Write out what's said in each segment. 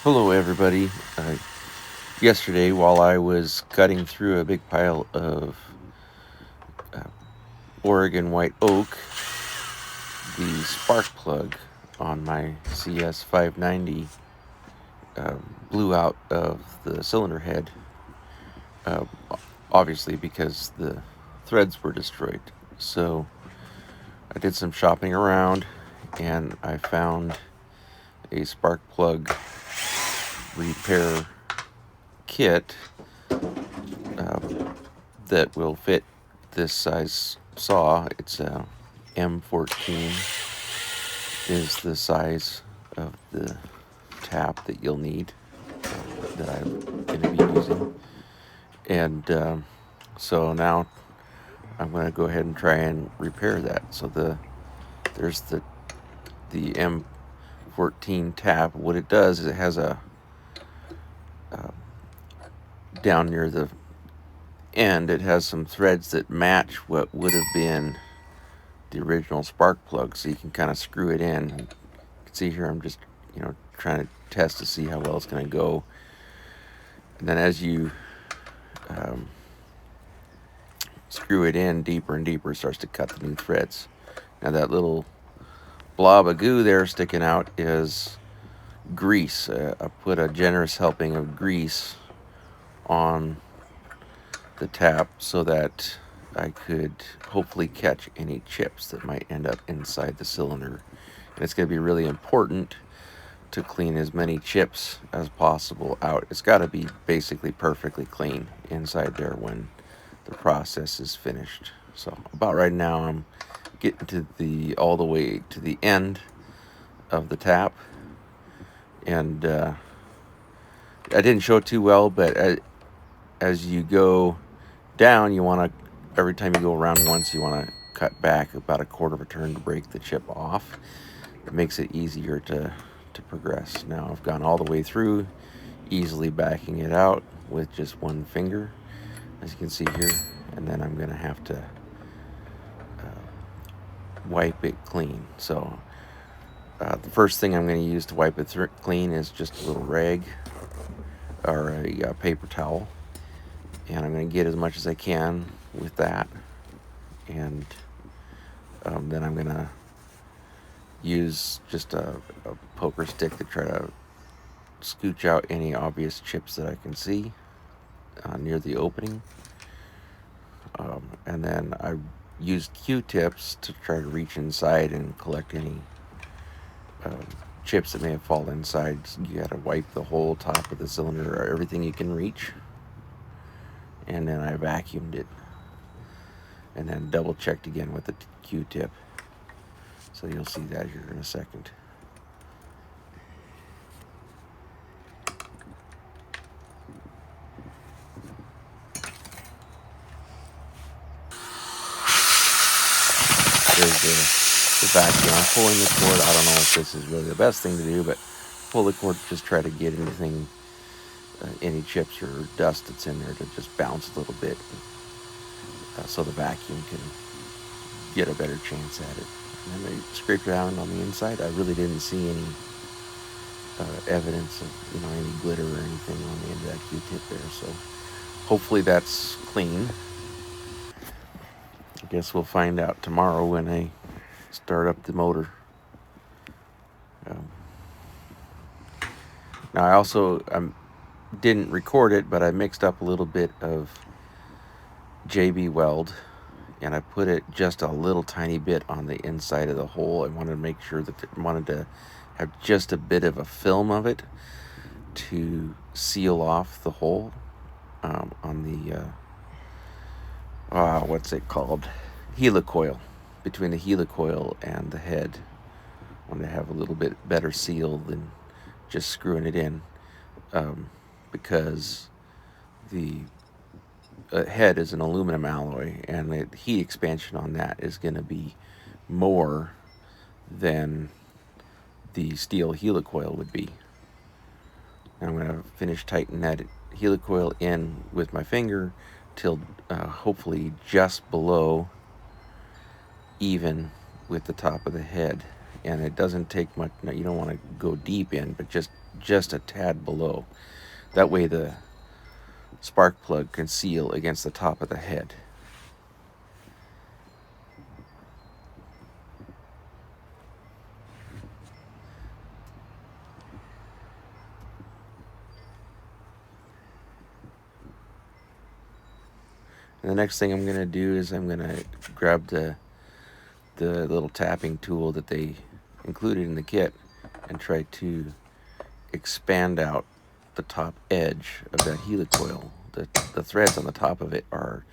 Hello, everybody. Yesterday, while I was cutting through a big pile of uh, Oregon white oak, the spark plug on my CS590 blew out of the cylinder head, uh, obviously because the threads were destroyed. So I did some shopping around and I found a spark plug repair kit that will fit this size saw. It's a M14 is the size of the tap that you'll need, that I'm going to be using. And so now I'm going to go ahead and try and repair that. So there's the M14 tap. What it does is it has a down near the end, it has some threads that match what would have been the original spark plug, so you can kind of screw it in. You can see here I'm just trying to test to see how well it's going to go. And then as you um, screw it in deeper and deeper, it starts to cut the new threads. Now that little blob of goo there sticking out is grease. I put a generous helping of grease on the tap so that I could hopefully catch any chips that might end up inside the cylinder. And it's going to be really important to clean as many chips as possible out. It's got to be basically perfectly clean inside there when the process is finished. So about right now I'm getting to the all the way to the end of the tap, and I didn't show it too well, but as you go down, you want to, every time you go around once, you want to cut back about a quarter of a turn to break the chip off. It makes it easier to progress. Now I've gone all the way through, easily backing it out with just one finger, as you can see here, and then I'm going to have to wipe it clean. So the first thing I'm going to use to wipe it clean is just a little rag or a paper towel, and I'm going to get as much as I can with that, and then I'm going to use just a poker stick to try to scooch out any obvious chips that I can see near the opening. And then I used Q-tips to try to reach inside and collect any chips that may have fallen inside. So you got to wipe the whole top of the cylinder, or everything you can reach. And then I vacuumed it. And then double checked again with the Q-tip. So you'll see that here in a second. There's the vacuum. I'm pulling the cord. I don't know if this is really the best thing to do, but pull the cord to just try to get anything, any chips or dust that's in there to just bounce a little bit, so the vacuum can get a better chance at it. And then I scraped around on the inside. I really didn't see any evidence of any glitter or anything on the end of that Q-tip there. So hopefully that's clean. I guess we'll find out tomorrow when I start up the motor. Now I also didn't record it, but I mixed up a little bit of JB Weld, and I put it just a little tiny bit on the inside of the hole. I wanted to make sure that I wanted to have just a bit of a film of it to seal off the hole on the what's it called, helicoil, between the helicoil and the head. I wanted to have a little bit better seal than just screwing it in, because the head is an aluminum alloy, and the heat expansion on that is going to be more than the steel helicoil would be. And I'm going to finish tightening that helicoil in with my finger till hopefully just below even with the top of the head. And it doesn't take much. You don't want to go deep in, but just just a tad below. That way the spark plug can seal against the top of the head. And the next thing I'm going to do is I'm going to grab the little tapping tool that they included in the kit and try to expand out the top edge of that helicoil. The threads on the top of it are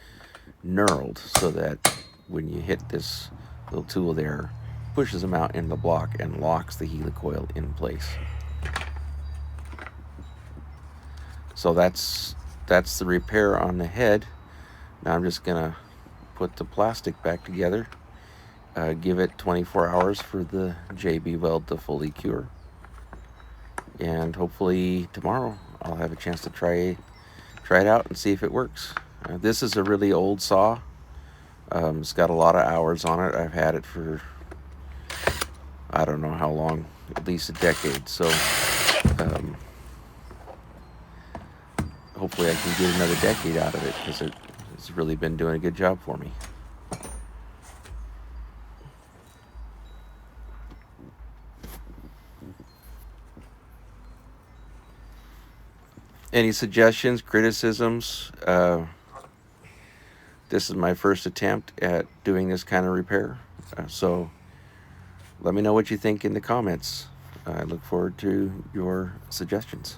knurled so that when you hit this little tool there, pushes them out in the block and locks the helicoil in place. So that's the repair on the head. Now I'm just gonna put the plastic back together, give it 24 hours for the JB weld to fully cure, and hopefully tomorrow I'll have a chance to try it out and see if it works. This is a really old saw. It's got a lot of hours on it. I've had it for I don't know how long, at least a decade. So hopefully I can get another decade out of it because it's really been doing a good job for me. Any suggestions, criticisms? This is my first attempt at doing this kind of repair. So let me know what you think in the comments. I look forward to your suggestions.